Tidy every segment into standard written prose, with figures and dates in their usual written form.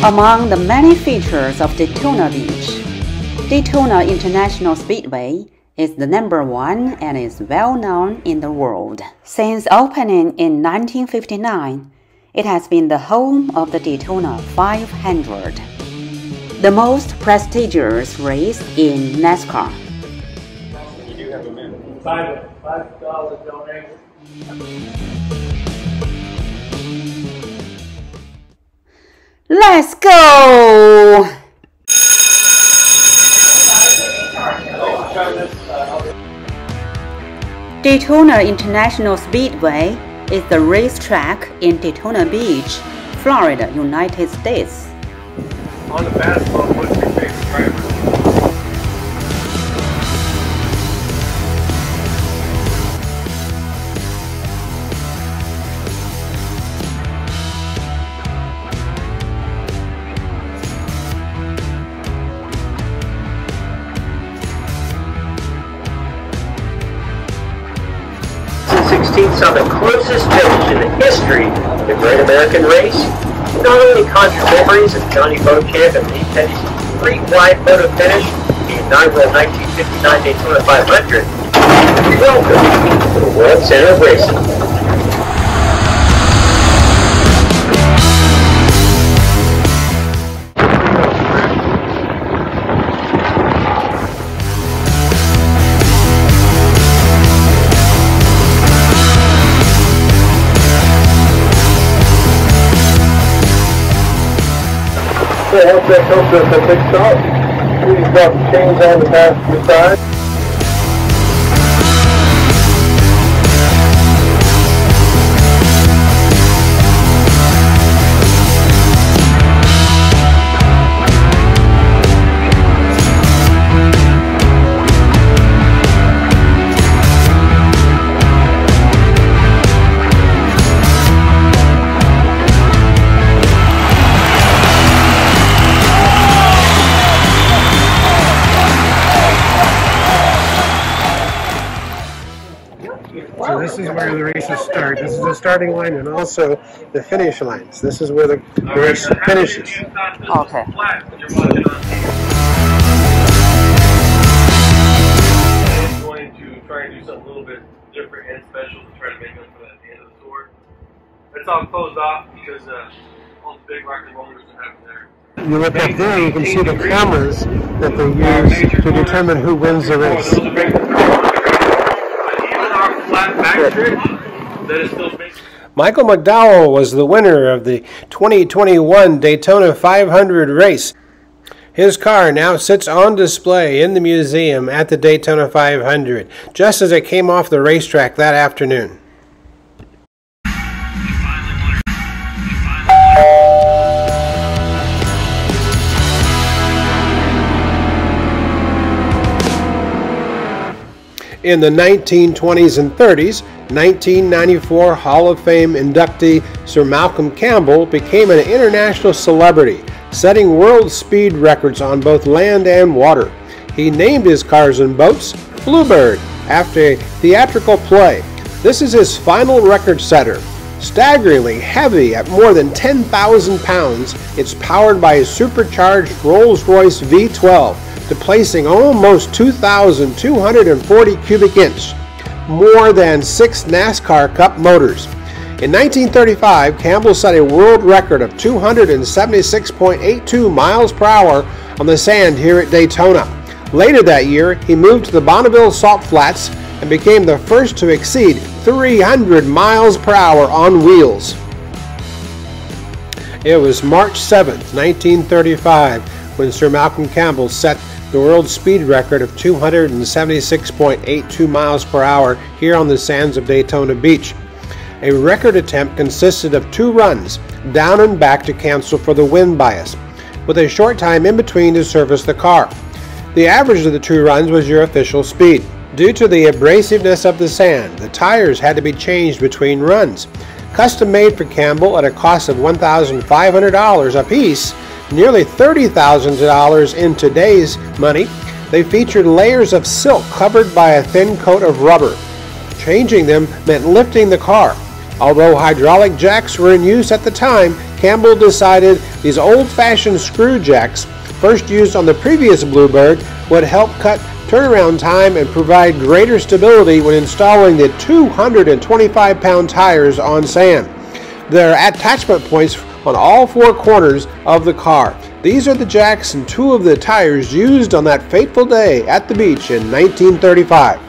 Among the many features of Daytona Beach, Daytona International Speedway is the #1 and is well known in the world. Since opening in 1959, it has been the home of the Daytona 500, the most prestigious race in NASCAR. You do have a minute. $5 donation. Let's go! Daytona International Speedway is the racetrack in Daytona Beach, Florida, United States. On the basketball, what's your favorite driver? Saw the closest finish in the history of the Great American Race. Not only conjured memories of Johnny Beauchamp and Lee Petty's street-wide photo finish, the inaugural 1959 Daytona 500. Welcome to the World Center of Racing. Yeah, once that comes to a big stop, please drop the chains on the passenger side. So this is where the races start. This is the starting line and also the finish lines. This is where the race finishes. Okay. I'm going to try and do something a little bit different and special to try to make up for that at the end of the tour. That's all closed off because all the big rock and rollers are having there. You look up there, you can see the cameras that they use to determine who wins the race. Michael McDowell was the winner of the 2021 Daytona 500 race. His car now sits on display in the museum at the Daytona 500, just as it came off the racetrack that afternoon. In the 1920s and 30s, 1994 Hall of Fame inductee Sir Malcolm Campbell became an international celebrity, setting world speed records on both land and water. He named his cars and boats Bluebird after a theatrical play. This is his final record setter. Staggeringly heavy at more than 10,000 pounds, it's powered by a supercharged Rolls-Royce V12, displacing almost 2,240 cubic inch, more than 6 NASCAR Cup motors. In 1935, Campbell set a world record of 276.82 miles per hour on the sand here at Daytona. Later that year, he moved to the Bonneville Salt Flats and became the first to exceed 300 miles per hour on wheels. It was March 7th, 1935, when Sir Malcolm Campbell set the world speed record of 276.82 miles per hour here on the sands of Daytona Beach. A record attempt consisted of 2 runs, down and back to cancel for the wind bias, with a short time in between to service the car. The average of the 2 runs was your official speed. Due to the abrasiveness of the sand, the tires had to be changed between runs. Custom made for Campbell at a cost of $1,500 a piece, nearly $30,000 in today's money, they featured layers of silk covered by a thin coat of rubber. Changing them meant lifting the car. Although hydraulic jacks were in use at the time, Campbell decided these old-fashioned screw jacks, first used on the previous Bluebird, would help cut turnaround time and provide greater stability when installing the 225-pound tires on sand. There are attachment points on all four corners of the car. These are the jacks and two of the tires used on that fateful day at the beach in 1935.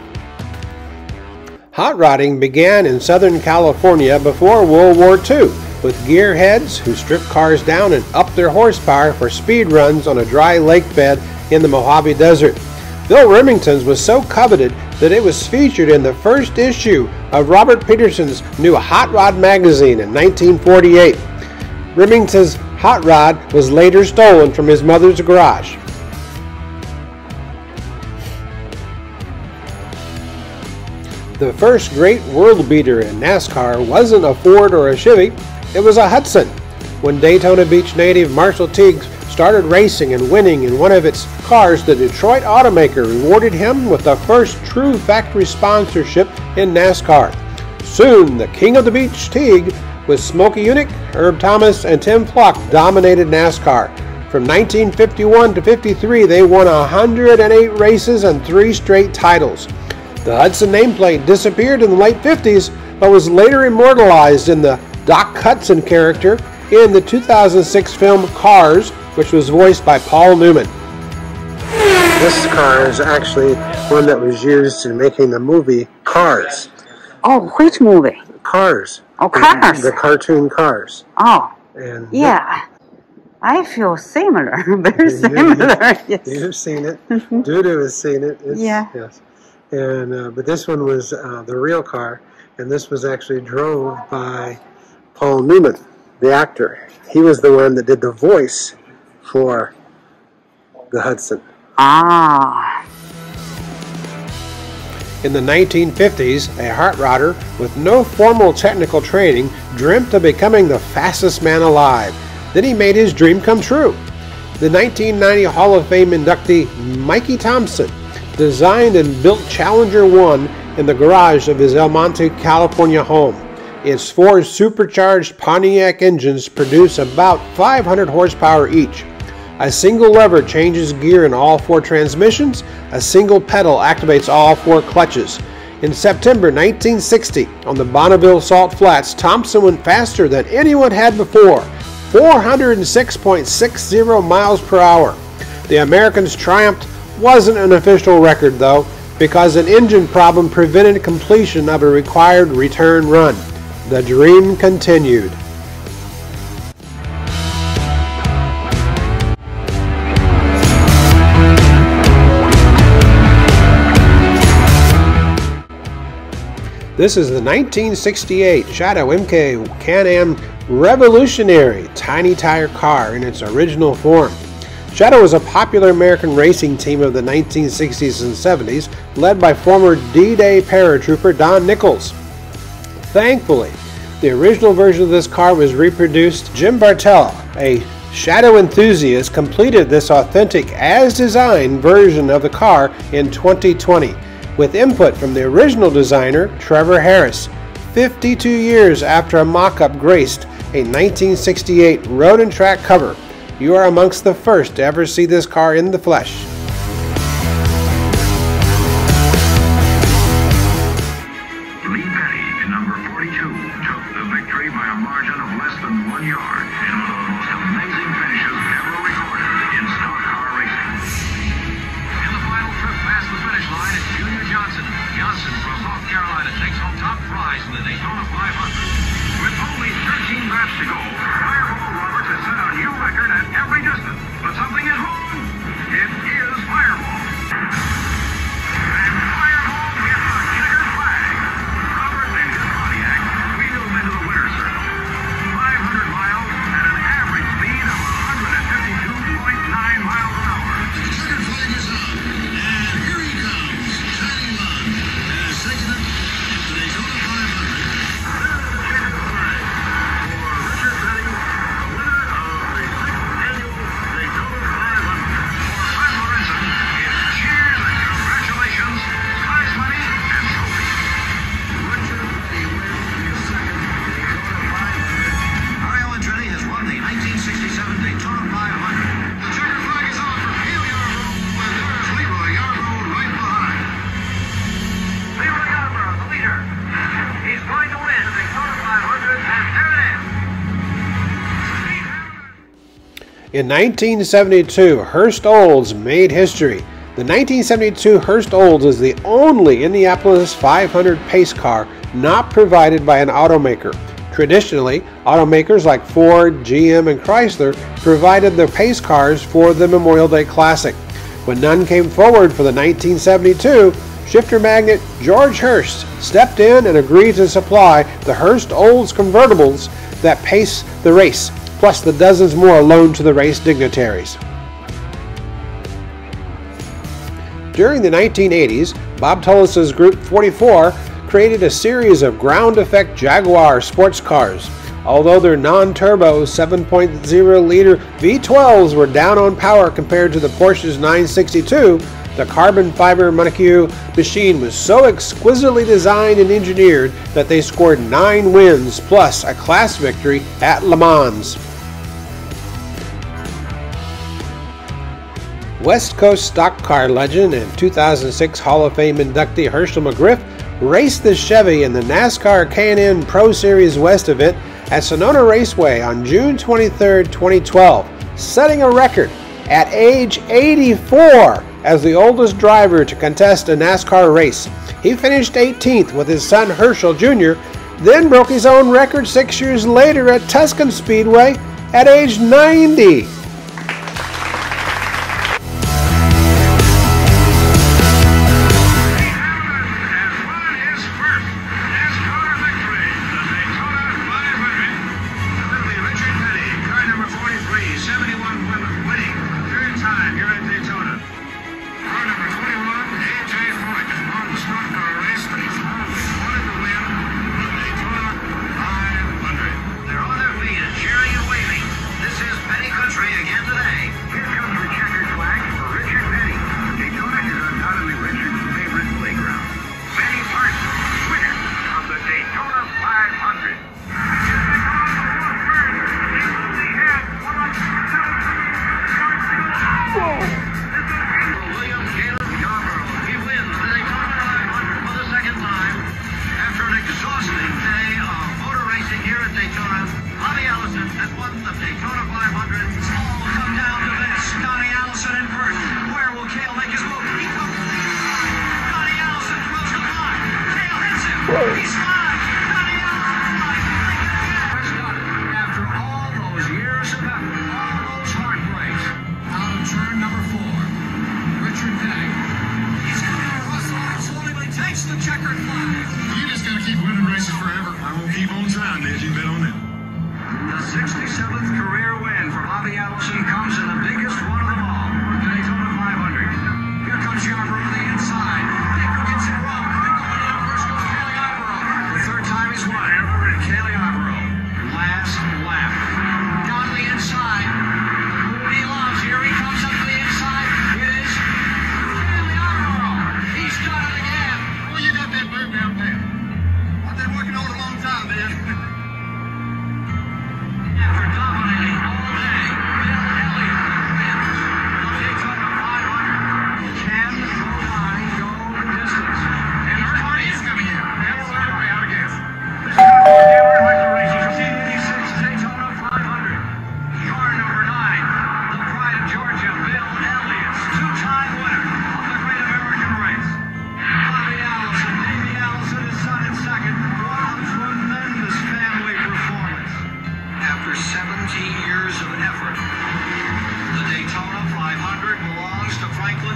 Hot rodding began in Southern California before World War II, with gearheads who stripped cars down and upped their horsepower for speed runs on a dry lake bed in the Mojave Desert. Bill Remington's was so coveted that it was featured in the first issue of Robert Peterson's new Hot Rod magazine in 1948. Remington's hot rod was later stolen from his mother's garage. The first great world beater in NASCAR wasn't a Ford or a Chevy, it was a Hudson. When Daytona Beach native Marshall Teague started racing and winning in one of its cars, the Detroit automaker rewarded him with the first true factory sponsorship in NASCAR. Soon, the king of the beach, Teague, with Smokey Yunick, Herb Thomas, and Tim Flock, dominated NASCAR. From 1951 to 53, they won 108 races and 3 straight titles. The Hudson nameplate disappeared in the late 50s, but was later immortalized in the Doc Hudson character in the 2006 film Cars, which was voiced by Paul Newman. This car is actually one that was used in making the movie Cars. Oh, which movie? Cars. Oh, Cars. The cartoon Cars. Oh, And yeah. I feel similar, very similar. Yes. You've seen it. Dudu has seen it. Yeah. Yes. And but this one was the real car, and this was actually drove by Paul Newman, the actor. He was the one that did the voice for the Hudson. Ah. In the 1950s, a hot rodder with no formal technical training dreamt of becoming the fastest man alive. Then he made his dream come true. The 1990 Hall of Fame inductee Mikey Thompson designed and built Challenger 1 in the garage of his El Monte, California home. Its 4 supercharged Pontiac engines produce about 500 horsepower each. A single lever changes gear in all 4 transmissions. A single pedal activates all 4 clutches. In September 1960, on the Bonneville Salt Flats, Thompson went faster than anyone had before, 406.60 miles per hour. The Americans triumphed. Wasn't an official record though, because an engine problem prevented completion of a required return run. The dream continued. This is the 1968 Shadow MK Can-Am Revolutionary tiny tire car in its original form. Shadow was a popular American racing team of the 1960s and 70s, led by former D-Day paratrooper Don Nichols. Thankfully, the original version of this car was reproduced. Jim Bartell, a Shadow enthusiast, completed this authentic, as-designed version of the car in 2020, with input from the original designer, Trevor Harris, 52 years after a mock-up graced a 1968 Road and Track cover. You are amongst the first to ever see this car in the flesh. Lee Petty, in number 42, took the victory by a margin of less than 1 yard in one of the most amazing finishes ever recorded in stock car racing. In the final trip past the finish line is Junior Johnson. Johnson from North Carolina takes home top prize in the Daytona 500. With only 13 laps to go, Fireball Roberts has set a new record at every distance. But something is wrong. It is In 1972, Hurst Olds made history. The 1972 Hurst Olds is the only Indianapolis 500 pace car not provided by an automaker. Traditionally, automakers like Ford, GM, and Chrysler provided the pace cars for the Memorial Day Classic. When none came forward for the 1972, shifter magnate George Hurst stepped in and agreed to supply the Hurst Olds convertibles that pace the race, plus the dozens more loaned to the race dignitaries. During the 1980s, Bob Tullis's Group 44 created a series of ground-effect Jaguar sports cars. Although their non-turbo 7.0-liter V12s were down on power compared to the Porsche's 962, the carbon fiber Monaco machine was so exquisitely designed and engineered that they scored 9 wins plus a class victory at Le Mans. West Coast stock car legend and 2006 Hall of Fame inductee Herschel McGriff raced the Chevy in the NASCAR K&N Pro Series West event at Sonoma Raceway on June 23, 2012, setting a record at age 84 as the oldest driver to contest a NASCAR race. He finished 18th with his son Herschel Jr., then broke his own record 6 years later at Tuscan Speedway at age 90.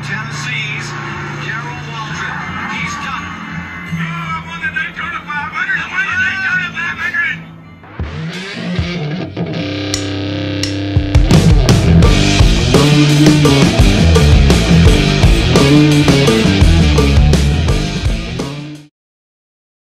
Tennessee, Darrell Waldron. He's done. I won the Daytona 500.